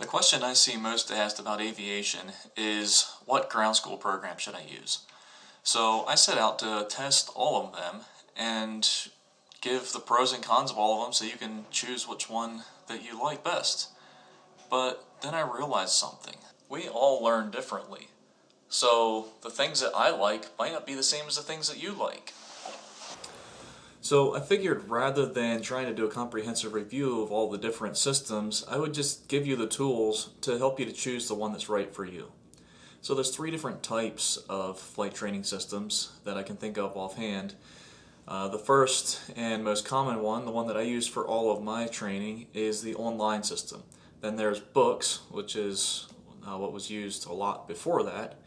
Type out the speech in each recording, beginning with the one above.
question I see most asked about aviation is, what ground school program should I use? So I set out to test all of them and give the pros and cons of all of them so you can choose which one that you like best. But then I realized something. We all learn differently. So the things that I like might not be the same as the things that you like. So I figured rather than trying to do a comprehensive review of all the different systems, I would just give you the tools to help you to choose the one that's right for you. So there's 3 different types of flight training systems that I can think of offhand. The first and most common one, the one that I use for all of my training, is the online system. Then there's books, which is what was used a lot before that.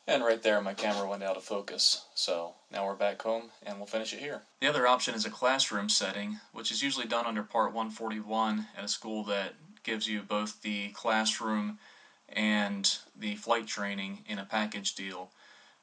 And right there my camera went out of focus, so now we're back home and we'll finish it here. The other option is a classroom setting, which is usually done under Part 141 at a school that gives you both the classroom and the flight training in a package deal.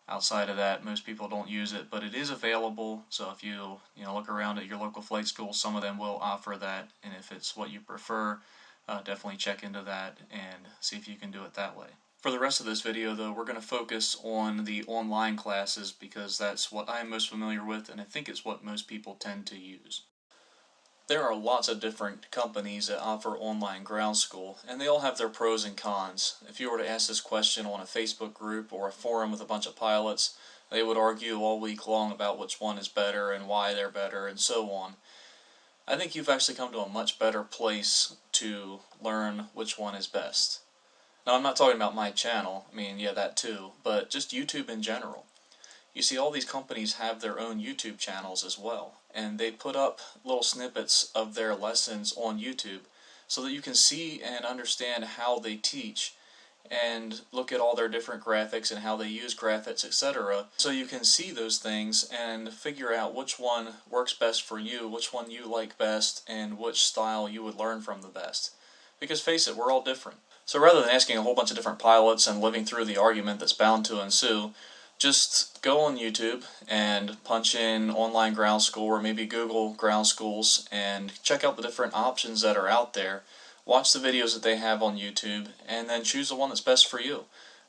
Outside of that, most people don't use it, but it is available, so if you look around at your local flight schools, some of them will offer that, and if it's what you prefer, definitely check into that and see if you can do it that way. For the rest of this video though, we're going to focus on the online classes because that's what I'm most familiar with and I think it's what most people tend to use. There are lots of different companies that offer online ground school and they all have their pros and cons. If you were to ask this question on a Facebook group or a forum with a bunch of pilots, they would argue all week long about which one is better and why they're better and so on. I think you've actually come to a much better place to learn which one is best. Now, I'm not talking about my channel, I mean, yeah, that too, but just YouTube in general. You see, all these companies have their own YouTube channels as well, and they put up little snippets of their lessons on YouTube so that you can see and understand how they teach and look at all their different graphics and how they use graphics, etc. So you can see those things and figure out which one works best for you, which one you like best, and which style you would learn from the best. Because face it, we're all different. So rather than asking a whole bunch of different pilots and living through the argument that's bound to ensue, just go on YouTube and punch in online ground school or maybe Google ground schools and check out the different options that are out there. Watch the videos that they have on YouTube and then choose the one that's best for you.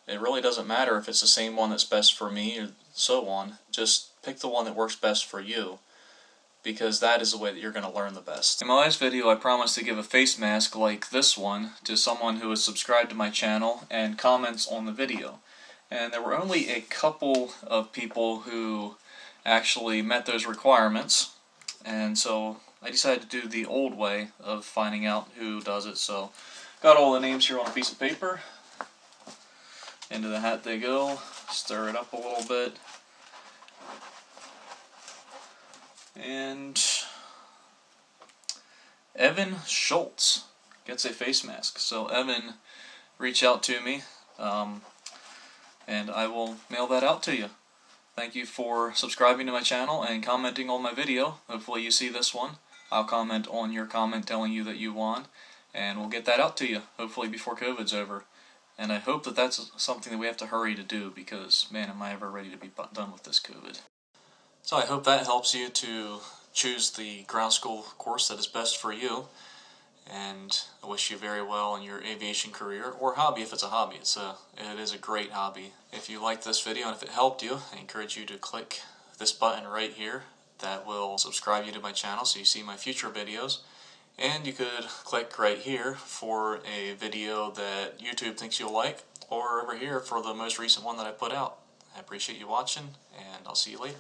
It really doesn't matter if it's the same one that's best for me or so on. Just pick the one that works best for you, because that is the way that you're going to learn the best. In my last video I promised to give a face mask like this one to someone who is subscribed to my channel and comments on the video. And there were only a couple of people who actually met those requirements, and so I decided to do the old way of finding out who does it. So got all the names here on a piece of paper. Into the hat they go. Stir it up a little bit. And Evan Schultz gets a face mask. So Evan, reach out to me and I will mail that out to you. Thank you for subscribing to my channel and commenting on my video. Hopefully you see this one. I'll comment on your comment telling you that you won, and we'll get that out to you, hopefully before COVID's over. And I hope that that's something that we have to hurry to do because, man, am I ever ready to be done with this COVID. So I hope that helps you to choose the ground school course that is best for you, and I wish you very well in your aviation career, or hobby if it's a hobby. It is a great hobby. If you liked this video and if it helped you, I encourage you to click this button right here that will subscribe you to my channel so you see my future videos. And you could click right here for a video that YouTube thinks you'll like, or over here for the most recent one that I put out. I appreciate you watching, and I'll see you later.